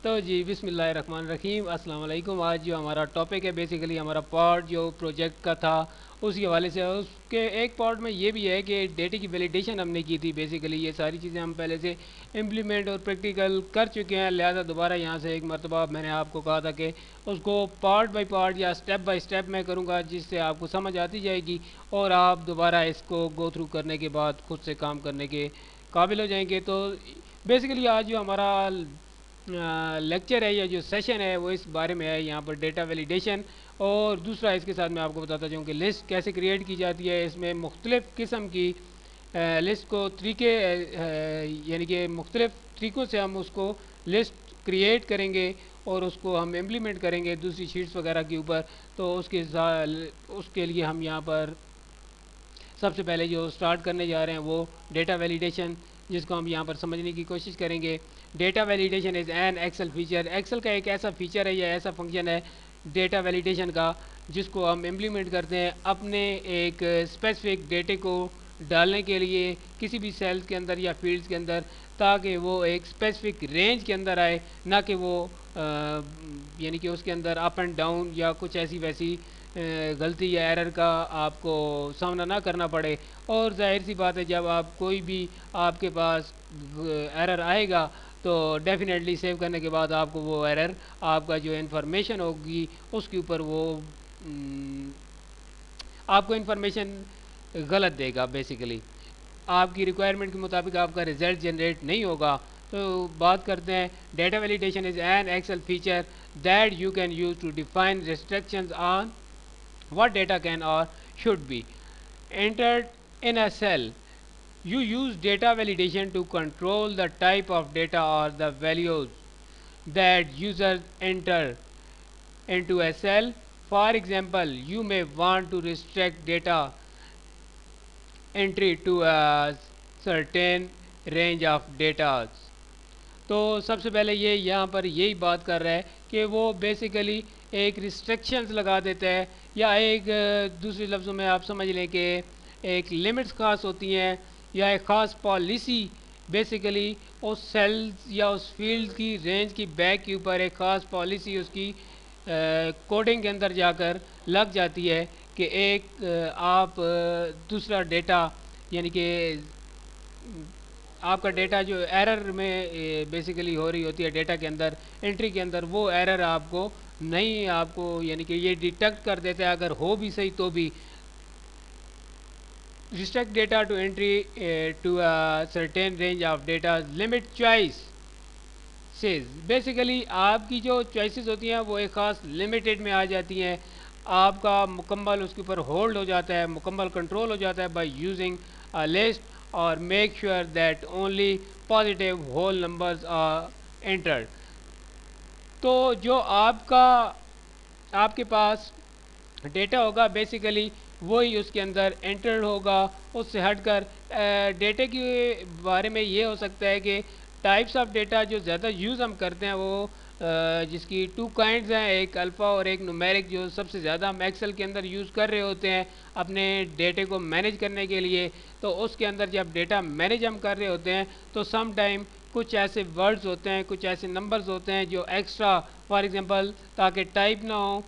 तो जी बिस्मिल्लाहिर्रहमानिर्रहीम अस्सलाम वालेकुम। आज जो हमारा टॉपिक है बेसिकली हमारा पार्ट जो प्रोजेक्ट का था उसके हवाले से, उसके एक पार्ट में ये भी है कि डेटा की वैलिडेशन हमने की थी। बेसिकली ये सारी चीज़ें हम पहले से इम्प्लीमेंट और प्रैक्टिकल कर चुके हैं, लिहाजा दोबारा यहाँ से एक मरतबा मैंने आपको कहा था कि उसको पार्ट बाई पार्ट या स्टेप बाई स्टेप मैं करूँगा, जिससे आपको समझ आती जाएगी और आप दोबारा इसको गो थ्रू करने के बाद खुद से काम करने के काबिल हो जाएंगे। तो बेसिकली आज जो हमारा लेक्चर है या जो सेशन है वो इस बारे में है, यहाँ पर डेटा वैलिडेशन। और दूसरा इसके साथ मैं आपको बताता जाऊँ कि लिस्ट कैसे क्रिएट की जाती है। इसमें मुख्तलिफ़ किस्म की लिस्ट को तरीके यानी कि मुख्तलिफ़ तरीक़ों से हम उसको लिस्ट क्रिएट करेंगे और उसको हम इम्प्लीमेंट करेंगे दूसरी शीट्स वगैरह के ऊपर। तो उसके लिए हम यहाँ पर सबसे पहले जो स्टार्ट करने जा रहे हैं वो डेटा वैलिडेशन, जिसको हम यहाँ पर समझने की कोशिश करेंगे। Data validation is an Excel feature. Excel का एक ऐसा फीचर है या ऐसा फंक्शन है डेटा वैलिडेशन का, जिसको हम इम्प्लीमेंट करते हैं अपने एक स्पेसिफिक डेटे को डालने के लिए किसी भी सेल्स के अंदर या फील्ड्स के अंदर, ताकि वो एक स्पेसिफिक रेंज के अंदर आए, ना कि वो यानी कि उसके अंदर अप एंड डाउन या कुछ ऐसी वैसी गलती या एरर का आपको सामना ना करना पड़े। और जाहिर सी बात है, जब आप कोई भी आपके पास एरर आएगा तो डेफिनेटली सेव करने के बाद आपको वो एरर, आपका जो इन्फॉर्मेशन होगी उसके ऊपर वो आपको इन्फॉर्मेशन गलत देगा। बेसिकली आपकी रिक्वायरमेंट के मुताबिक आपका रिजल्ट जनरेट नहीं होगा। तो बात करते हैं, data validation is an Excel feature that you can use to define restrictions on what data can or should be entered in a cell. You use data validation to control the type of data or the values that users enter into a cell. For example, you may want to restrict data entry to a certain range of data. तो सबसे पहले ये यहाँ पर यही बात कर रहा है कि वो बेसिकली एक रिस्ट्रिक्शंस लगा देता है, या एक दूसरे लफ्ज़ों में आप समझ लें कि एक लिमिट्स ख़ास होती हैं या एक ख़ास पॉलिसी बेसिकली उस सेल्स या उस फील्ड की रेंज की बैक के ऊपर एक ख़ास पॉलिसी उसकी कोडिंग के अंदर जाकर लग जाती है कि एक आप दूसरा डेटा, यानी कि आपका डेटा जो एरर में बेसिकली हो रही होती है डेटा के अंदर एंट्री के अंदर, वो एरर आपको नहीं, आपको यानी कि ये डिटेक्ट कर देता है अगर हो भी सही तो भी। Restrict data to entry to a certain range of data, limit choices. Basically आपकी जो चॉइसेस होती हैं वो एक ख़ास लिमिटेड में आ जाती हैं, आपका मुकम्मल उसके ऊपर होल्ड हो जाता है, मुकम्मल कंट्रोल हो जाता है बाय यूजिंग अ लिस्ट, और make sure that only positive whole numbers are entered. तो जो आपके पास डेटा होगा बेसिकली वही उसके अंदर एंटर्ड होगा। उससे हटकर डेटे के बारे में ये हो सकता है कि टाइप्स ऑफ डेटा जो ज़्यादा यूज़ हम करते हैं वो जिसकी टू काइंड्स हैं, एक अल्फ़ा और एक न्यूमेरिक, जो सबसे ज़्यादा हम एक्सेल के अंदर यूज़ कर रहे होते हैं अपने डेटे को मैनेज करने के लिए। तो उसके अंदर जब डेटा मैनेज हम कर रहे होते हैं तो सम टाइम कुछ ऐसे वर्ड्स होते हैं, कुछ ऐसे नंबर्स होते हैं जो एक्स्ट्रा, फॉर एग्जांपल ताकि टाइप ना हो,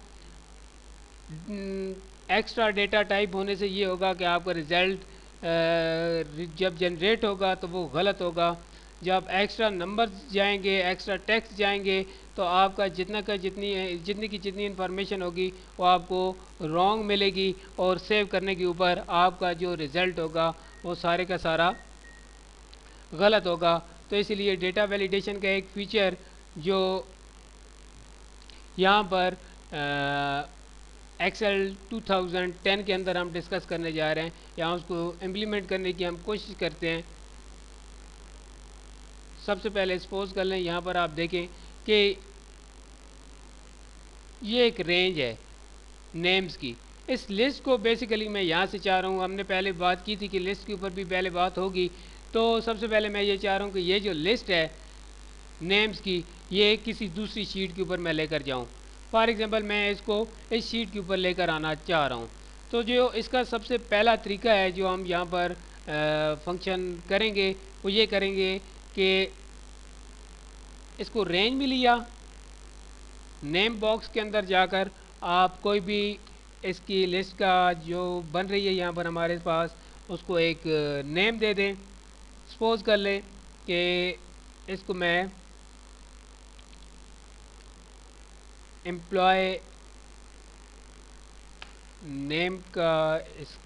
एक्स्ट्रा डेटा टाइप होने से ये होगा कि आपका रिज़ल्ट जब जनरेट होगा तो वो गलत होगा। जब एक्स्ट्रा नंबर्स जाएंगे, एक्स्ट्रा टेक्स्ट जाएंगे, तो आपका जितनी की जितनी इन्फॉर्मेशन होगी वो आपको रॉन्ग मिलेगी, और सेव करने के ऊपर आपका जो रिज़ल्ट होगा वो सारे का सारा गलत होगा। तो इसलिए डेटा वैलिडेशन का एक फ़ीचर जो यहाँ पर एक्सेल 2010 के अंदर हम डिस्कस करने जा रहे हैं, यहाँ उसको इम्प्लीमेंट करने की हम कोशिश करते हैं। सबसे पहले सपोज कर लें, यहाँ पर आप देखें कि ये एक रेंज है नेम्स की। इस लिस्ट को बेसिकली मैं यहाँ से चाह रहा हूँ, हमने पहले बात की थी कि लिस्ट के ऊपर भी पहले बात होगी, तो सबसे पहले मैं ये चाह रहा हूँ कि ये जो लिस्ट है नेम्स की, ये किसी दूसरी शीट के ऊपर मैं लेकर जाऊँ। फॉर एग्जांपल मैं इसको इस शीट के ऊपर लेकर आना चाह रहा हूँ। तो जो इसका सबसे पहला तरीका है जो हम यहाँ पर फंक्शन करेंगे वो ये करेंगे कि इसको रेंज में लिया, नेम बॉक्स के अंदर जाकर आप कोई भी इसकी लिस्ट का जो बन रही है यहाँ पर हमारे पास, उसको एक नेम दे दें। सपोज कर लें कि इसको मैं एम्प्लॉय नेम का इस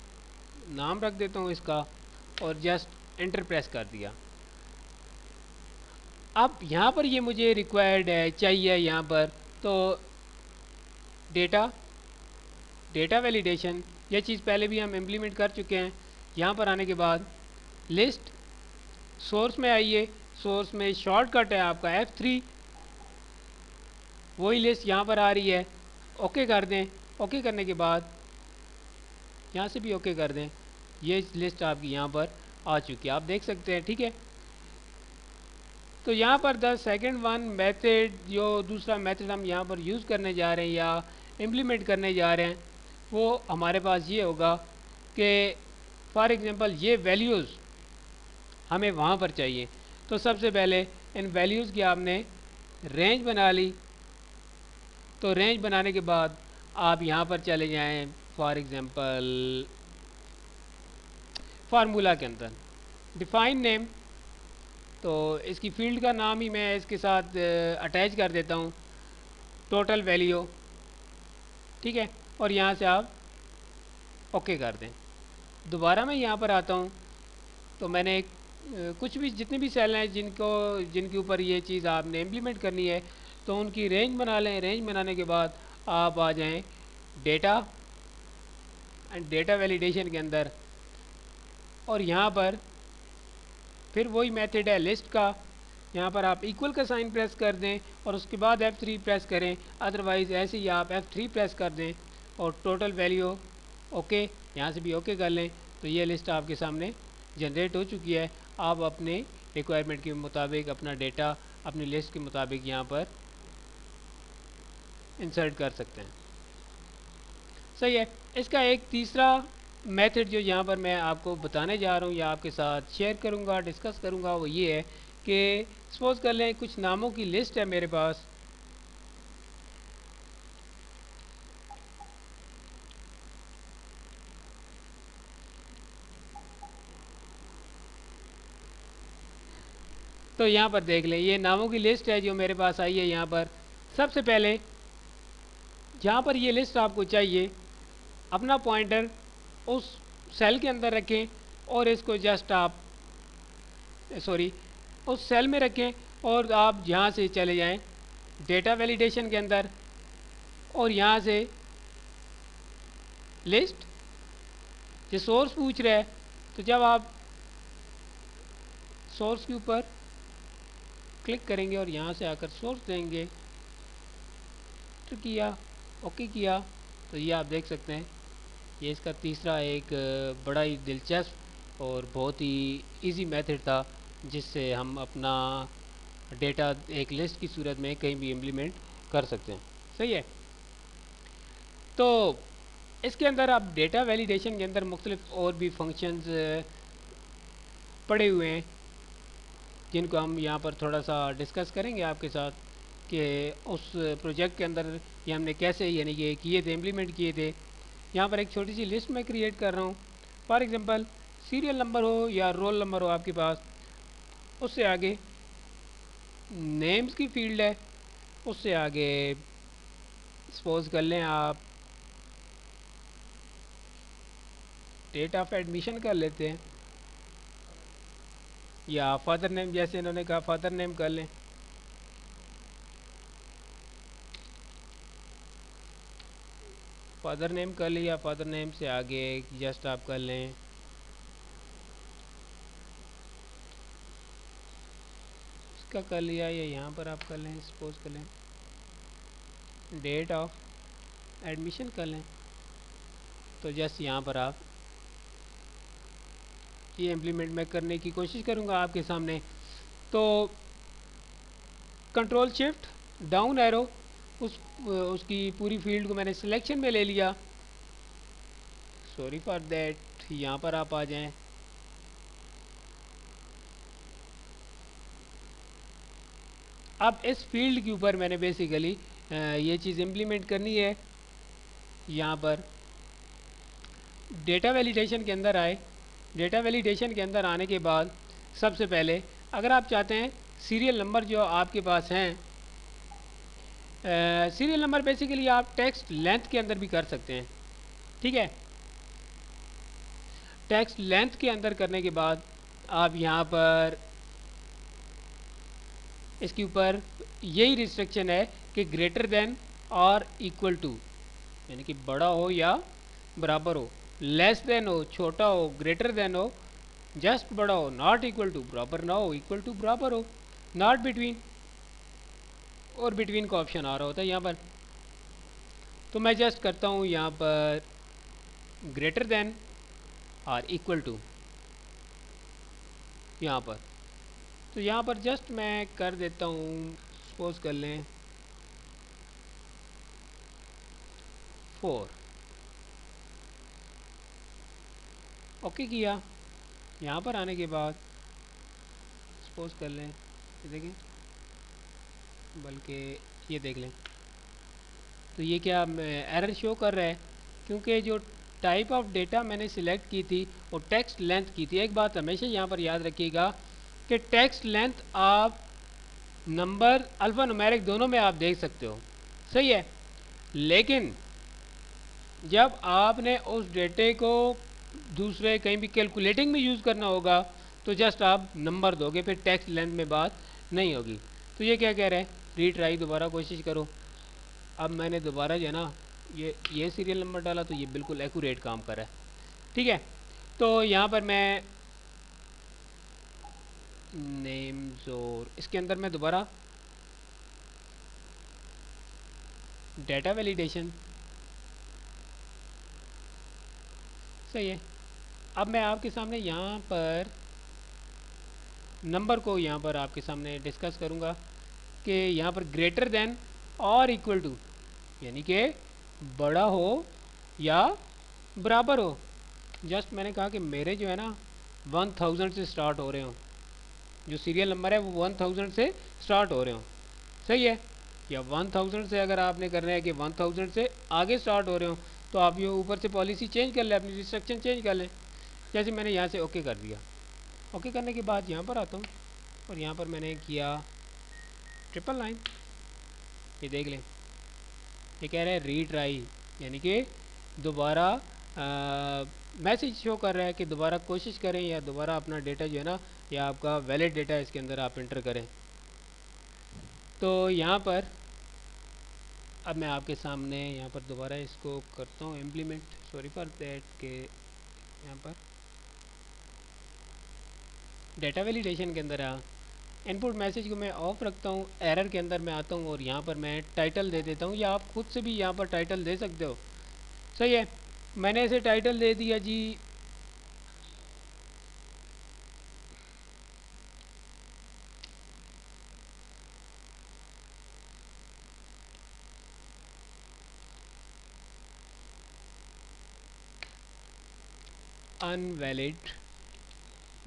नाम रख देता हूँ इसका, और जस्ट एंटर प्रेस कर दिया। अब यहाँ पर ये मुझे रिक्वायर्ड है, चाहिए यहाँ पर, तो डेटा वैलिडेशन, ये चीज़ पहले भी हम इम्प्लीमेंट कर चुके हैं। यहाँ पर आने के बाद लिस्ट, सोर्स में आइए, सोर्स में शॉर्टकट है आपका F3, वही लिस्ट यहाँ पर आ रही है। ओके कर दें। ओके करने के बाद यहाँ से भी ओके कर दें, ये लिस्ट आपकी यहाँ पर आ चुकी है, आप देख सकते हैं। ठीक है, तो यहाँ पर द सेकंड वन मेथड, जो दूसरा मेथड हम यहाँ पर यूज़ करने जा रहे हैं या इम्प्लीमेंट करने जा रहे हैं, वो हमारे पास ये होगा कि फॉर एग्ज़ाम्पल ये वैल्यूज़ हमें वहाँ पर चाहिए। तो सबसे पहले इन वैल्यूज़ की आपने रेंज बना ली। तो रेंज बनाने के बाद आप यहाँ पर चले जाएं, फॉर एग्ज़ाम्पल फार्मूला के अंदर डिफाइन नेम, तो इसकी फील्ड का नाम ही मैं इसके साथ अटैच कर देता हूँ, टोटल वैल्यू। ठीक है, और यहाँ से आप ओके कर दें। दोबारा मैं यहाँ पर आता हूँ, तो मैंने कुछ भी जितने भी सेल हैं जिनके ऊपर ये चीज़ आपने इम्प्लीमेंट करनी है, तो उनकी रेंज बना लें। रेंज बनाने के बाद आप आ जाएं डेटा एंड डेटा वैलिडेशन के अंदर, और यहाँ पर फिर वही मेथड है लिस्ट का। यहाँ पर आप इक्वल का साइन प्रेस कर दें और उसके बाद F3 प्रेस करें, अदरवाइज़ ऐसे ही आप F3 प्रेस कर दें और टोटल वैल्यू ओके, यहाँ से भी ओके कर लें। तो ये लिस्ट आपके सामने जनरेट हो चुकी है। आप अपने रिक्वायरमेंट के मुताबिक अपना डेटा अपनी लिस्ट के मुताबिक यहाँ पर इंसर्ट कर सकते हैं। सही है। इसका एक तीसरा मेथड जो यहाँ पर मैं आपको बताने जा रहा हूँ या आपके साथ शेयर करूँगा, डिस्कस करूँगा, वो ये है कि सपोज कर लें कुछ नामों की लिस्ट है मेरे पास। तो यहाँ पर देख लें, ये नामों की लिस्ट है जो मेरे पास आई है। यहाँ पर सबसे पहले जहाँ पर ये लिस्ट आपको चाहिए, अपना पॉइंटर उस सेल के अंदर रखें और इसको जस्ट आप उस सेल में रखें, और आप यहाँ से चले जाएं डेटा वैलिडेशन के अंदर, और यहाँ से लिस्ट, ये सोर्स पूछ रहा है, तो जब आप सोर्स के ऊपर क्लिक करेंगे और यहाँ से आकर सोर्स देंगे, तो किया, ओके किया, तो ये आप देख सकते हैं ये इसका तीसरा एक बड़ा ही दिलचस्प और बहुत ही इजी मेथड था, जिससे हम अपना डेटा एक लिस्ट की सूरत में कहीं भी इम्प्लीमेंट कर सकते हैं। सही है। तो इसके अंदर आप डेटा वैलिडेशन के अंदर मुख्तलिफ और भी फंक्शंस पड़े हुए हैं, जिनको हम यहाँ पर थोड़ा सा डिस्कस करेंगे आपके साथ कि उस प्रोजेक्ट के अंदर ये हमने कैसे यानी कि किए थे, इम्प्लीमेंट किए थे। यहाँ पर एक छोटी सी लिस्ट मैं क्रिएट कर रहा हूँ। फॉर एग्ज़ाम्पल सीरियल नंबर हो या रोल नंबर हो आपके पास, उससे आगे नेम्स की फील्ड है, उससे आगे सपोज कर लें आप डेट ऑफ एडमिशन कर लेते हैं, या फादर नेम, जैसे इन्होंने कहा फादर नेम कर लें। फादर नेम कर लिया, फादर नेम से आगे जस्ट आप कर लें इसका कर लिया, या यहाँ पर आप कर लें, सपोज कर लें डेट ऑफ एडमिशन कर लें। तो जस्ट यहाँ पर आप ये इम्प्लीमेंट मैं करने की कोशिश करूँगा आपके सामने। तो कंट्रोल शिफ्ट डाउन एरो, उसकी पूरी फील्ड को मैंने सिलेक्शन में ले लिया। सॉरी फॉर दैट, यहाँ पर आप आ जाएं, अब इस फील्ड के ऊपर मैंने बेसिकली ये चीज़ इम्प्लीमेंट करनी है। यहाँ पर डेटा वैलिडेशन के अंदर आए। डेटा वैलिडेशन के अंदर आने के बाद सबसे पहले अगर आप चाहते हैं सीरियल नंबर जो आपके पास हैं, सीरियल नंबर बेसिकली आप टेक्स्ट लेंथ के अंदर भी कर सकते हैं, ठीक है। टेक्स्ट लेंथ के अंदर करने के बाद आप यहाँ पर इसके ऊपर यही रिस्ट्रिक्शन है कि ग्रेटर देन और इक्वल टू, यानी कि बड़ा हो या बराबर हो, लेस देन हो छोटा हो, ग्रेटर देन हो जस्ट बड़ा हो, नॉट इक्वल टू बराबर ना हो, इक्वल टू बराबर हो, नॉट बिटवीन, और बिटवीन का ऑप्शन आ रहा होता है यहाँ पर। तो मैं जस्ट करता हूँ यहाँ पर ग्रेटर देन और इक्वल टू यहाँ पर। तो यहाँ पर जस्ट मैं कर देता हूँ, सपोज कर लें 4, ओके किया। यहाँ पर आने के बाद सपोज कर लें, ये देखें, बल्कि ये देख लें, तो ये क्या एरर शो कर रहा है, क्योंकि जो टाइप ऑफ डेटा मैंने सिलेक्ट की थी वो टेक्स्ट लेंथ की थी। एक बात हमेशा यहाँ पर याद रखिएगा कि टेक्स्ट लेंथ आप नंबर अल्फ़ा न्यूमेरिक दोनों में आप देख सकते हो, सही है। लेकिन जब आपने उस डेटे को दूसरे कहीं भी कैलकुलेटिंग में यूज़ करना होगा तो जस्ट आप नंबर दोगे, फिर टेक्स्ट लेंथ में बात नहीं होगी। तो ये क्या कह रहे हैं, रीट्राई, दोबारा कोशिश करो। अब मैंने दोबारा जो है ना ये सीरियल नंबर डाला तो ये बिल्कुल एक्यूरेट काम कर रहा है, ठीक है। तो यहाँ पर मैं नेम्स और इसके अंदर मैं दोबारा डेटा वैलिडेशन, सही है। अब मैं आपके सामने यहाँ पर नंबर को यहाँ पर आपके सामने डिस्कस करूँगा कि यहाँ पर ग्रेटर देन और इक्वल टू, यानी कि बड़ा हो या बराबर हो। जस्ट मैंने कहा कि मेरे जो है ना 1000 से स्टार्ट हो रहे हो, जो सीरियल नंबर है वो 1000 से स्टार्ट हो रहे हो, सही है। या 1000 से अगर आपने करना है कि 1000 से आगे स्टार्ट हो रहे हो तो आप ये ऊपर से पॉलिसी चेंज कर लें, अपनी रिस्ट्रिक्शन चेंज कर लें। जैसे मैंने यहाँ से ओके कर दिया। ओके करने के बाद यहाँ पर आता हूँ और यहाँ पर मैंने किया 999, ये देख लें, ये कह रहा है रीट्राई, यानी कि दोबारा मैसेज शो कर रहा है कि दोबारा कोशिश करें या दोबारा अपना डेटा जो है ना या आपका वैलिड डेटा इसके अंदर आप इंटर करें। तो यहाँ पर अब मैं आपके सामने यहाँ पर दोबारा इसको करता हूँ इम्प्लीमेंट, सॉरी फॉर दैट, के यहाँ पर डेटा वैलिडेशन के अंदर इनपुट मैसेज को मैं ऑफ रखता हूँ, एरर के अंदर मैं आता हूँ और यहाँ पर मैं टाइटल दे देता हूँ, या आप खुद से भी यहाँ पर टाइटल दे सकते हो, सही है। मैंने इसे टाइटल दे दिया जी अनवैलिड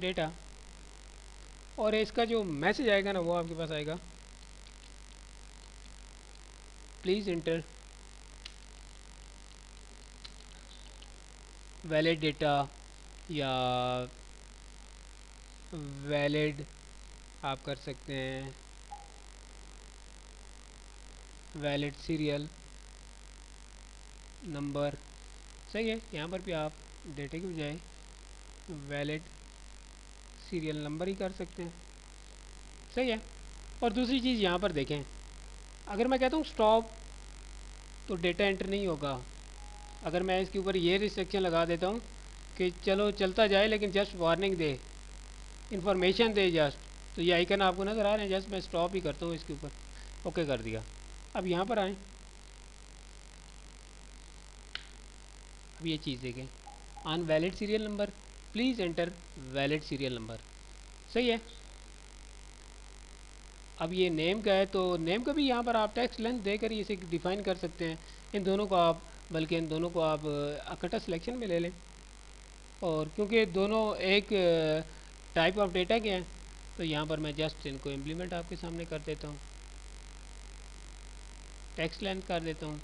डेटा, और इसका जो मैसेज आएगा ना वो आपके पास आएगा, प्लीज़ इंटर वैलिड डेटा या वैलिड आप कर सकते हैं वैलिड सीरियल नंबर, सही है। यहाँ पर भी आप डेटे के बजाय वैलिड सीरियल नंबर ही कर सकते हैं, सही है। और दूसरी चीज़ यहाँ पर देखें, अगर मैं कहता हूँ स्टॉप तो डेटा एंटर नहीं होगा। अगर मैं इसके ऊपर ये रिस्ट्रिक्शन लगा देता हूँ कि चलो चलता जाए लेकिन just warning they, information they just, तो ये आइकन आपको नज़र आ रहे हैं, जस्ट मैं स्टॉप ही करता हूँ इसके ऊपर, ओके कर दिया। अब यहाँ पर आएँ, अब ये चीज़ देखें, on valid serial number please enter valid serial number, सही है। अब ये नेम का है तो नेम का भी यहाँ पर आप टेक्स्ट लेंथ देकर इसे डिफ़ाइन कर सकते हैं। इन दोनों को आप, बल्कि इन दोनों को आप इकट्ठा सिलेक्शन में ले लें, और क्योंकि दोनों एक टाइप ऑफ डेटा के हैं तो यहाँ पर मैं जस्ट इनको इम्प्लीमेंट आपके सामने कर देता हूँ। टेक्स्ट लेंथ कर देता हूँ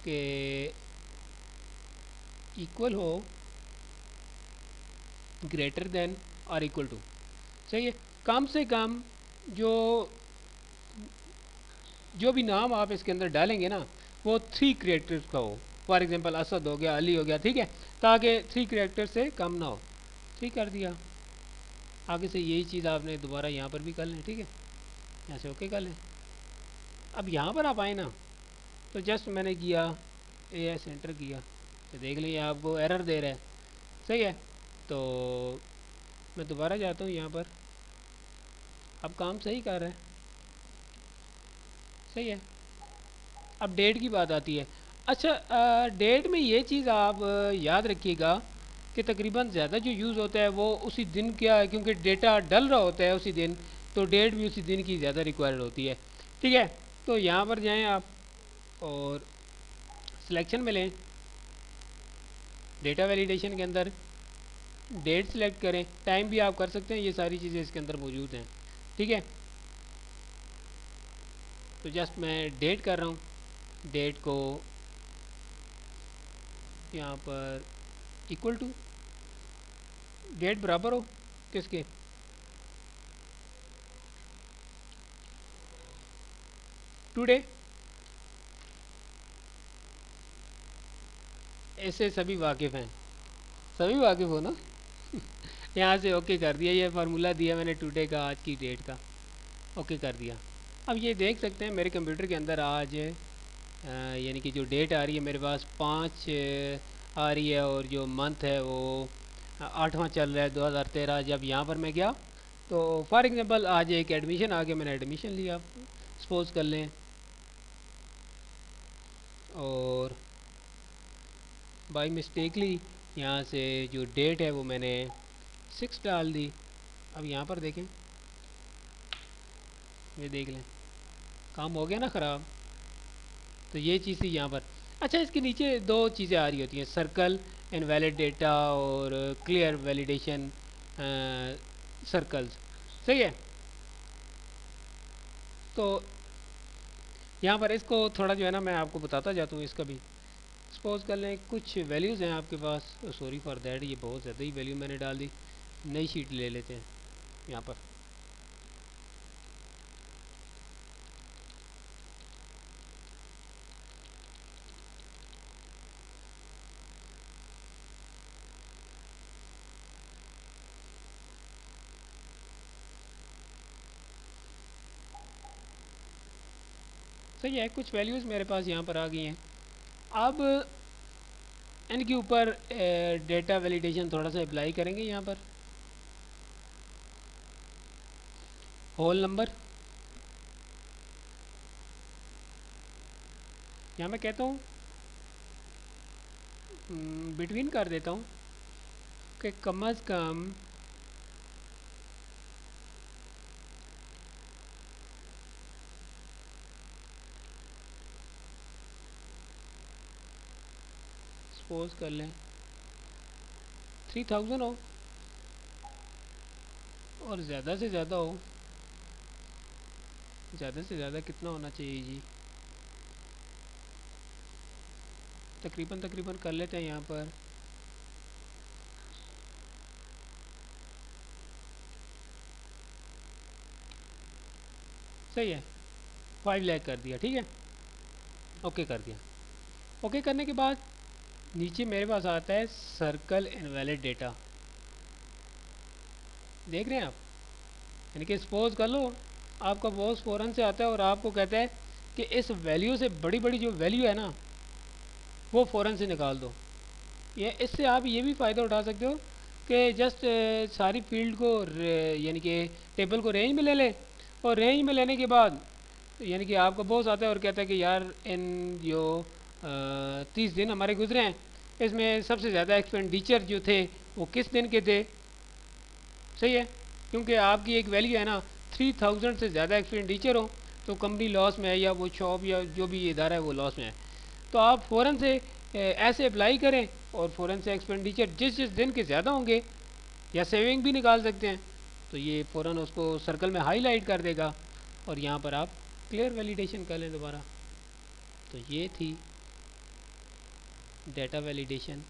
कि इक्वल हो ग्रेटर देन और इक्वल टू। सही है, कम से कम जो जो भी नाम आप इसके अंदर डालेंगे ना वो 3 कैरेक्टर्स का हो। फॉर एग्जांपल असद हो गया, अली हो गया, ठीक है, ताकि 3 कैरेक्टर से कम ना हो। ठीक कर दिया। आगे से यही चीज़ आपने दोबारा यहाँ पर भी कर लें, ठीक है, यहाँ से ओके कर लें। अब यहाँ पर आप आए ना तो जस्ट मैंने किया ए सेंटर किया तो देख लीजिए आपको एरर दे रहा है। सही है, तो मैं दोबारा जाता हूँ यहाँ पर, अब काम सही कर रहा है। सही है, अब डेट की बात आती है। अच्छा, डेट में ये चीज़ आप याद रखिएगा कि तकरीबन ज़्यादा जो यूज़ होता है वो उसी दिन क्या है, क्योंकि डेटा डल रहा होता है उसी दिन, तो डेट भी उसी दिन की ज़्यादा रिक्वायर्ड होती है। ठीक है, तो यहाँ पर जाएं आप और सिलेक्शन में लें, डेटा वैलिडेशन के अंदर डेट सेलेक्ट करें, टाइम भी आप कर सकते हैं, ये सारी चीज़ें इसके अंदर मौजूद हैं। ठीक है, तो जस्ट मैं डेट कर रहा हूँ, डेट को यहाँ पर इक्वल टू डेट बराबर हो किसके, टुडे। ऐसे सभी वाकिफ़ हैं, सभी वाकिफ़ हो ना। यहाँ से ओके कर दिया, ये फार्मूला दिया मैंने टुडे का, आज की डेट का, ओके कर दिया। अब ये देख सकते हैं मेरे कंप्यूटर के अंदर आज यानी कि जो डेट आ रही है मेरे पास 5 आ रही है, और जो मंथ है वो 8वां चल रहा है 2013। जब यहाँ पर मैं गया तो फॉर एग्जांपल आज एक एडमिशन आ गया, मैंने एडमिशन लिया सपोज कर लें, और बाई मिस्टेकली यहाँ से जो डेट है वो मैंने 6 डाल दी। अब यहाँ पर देखें, ये देख लें काम हो गया ना ख़राब। तो ये चीज़ थी यहाँ पर। अच्छा, इसके नीचे 2 चीज़ें आ रही होती हैं, सर्कल इनवैलिड डेटा और क्लियर वैलिडेशन सर्कल्स। सही है, तो यहाँ पर इसको थोड़ा जो है ना मैं आपको बताता जाता हूँ इसका भी। सपोज कर लें कुछ वैल्यूज़ हैं आपके पास, सॉरी फॉर दैट, ये बहुत ज़्यादा ही वैल्यू मैंने डाल दी। नई शीट ले लेते हैं यहाँ पर। सही है, कुछ वैल्यूज़ मेरे पास यहाँ पर आ गई हैं। अब इनके ऊपर डेटा वैलिडेशन थोड़ा सा अप्लाई करेंगे। यहाँ पर होल नंबर, यहाँ मैं कहता हूँ बिटवीन कर देता हूँ कि कम अज़ कम सपोज कर लें 3000 हो, और ज़्यादा से ज़्यादा हो, ज़्यादा से ज़्यादा कितना होना चाहिए जी, तकरीबन तकरीबन कर लेते हैं यहाँ पर। सही है, 5 लाख कर दिया। ठीक है, ओके कर दिया। ओके करने के बाद नीचे मेरे पास आता है सर्कल इनवैलिड डेटा, देख रहे हैं आप। यानी कि सपोज कर लो आपका बॉस फ़ौरन से आता है और आपको कहता है कि इस वैल्यू से बड़ी बड़ी जो वैल्यू है ना वो फ़ौरन से निकाल दो। ये इससे आप ये भी फ़ायदा उठा सकते हो कि जस्ट सारी फील्ड को यानी कि टेबल को रेंज में ले लें, और रेंज में लेने के बाद यानी कि आपका बॉस आता है और कहता है कि यार इन जो 30 दिन हमारे गुजरे हैं इसमें सबसे ज़्यादा एक्सपेंडिचर जो थे वो किस दिन के थे। सही है, क्योंकि आपकी एक वैल्यू है ना 3000 से ज़्यादा एक्सपेंडिचर हो तो कंपनी लॉस में है, या वो शॉप या जो भी इदारा है वो लॉस में है। तो आप फ़ौरन से ऐसे अप्लाई करें, और फ़ौरन से एक्सपेंडिचर जिस जिस दिन के ज़्यादा होंगे, या सेविंग भी निकाल सकते हैं, तो ये फ़ौरन उसको सर्कल में हाईलाइट कर देगा और यहाँ पर आप क्लियर वैलिडेशन कर लें दोबारा। तो ये थी डेटा वैलिडेशन।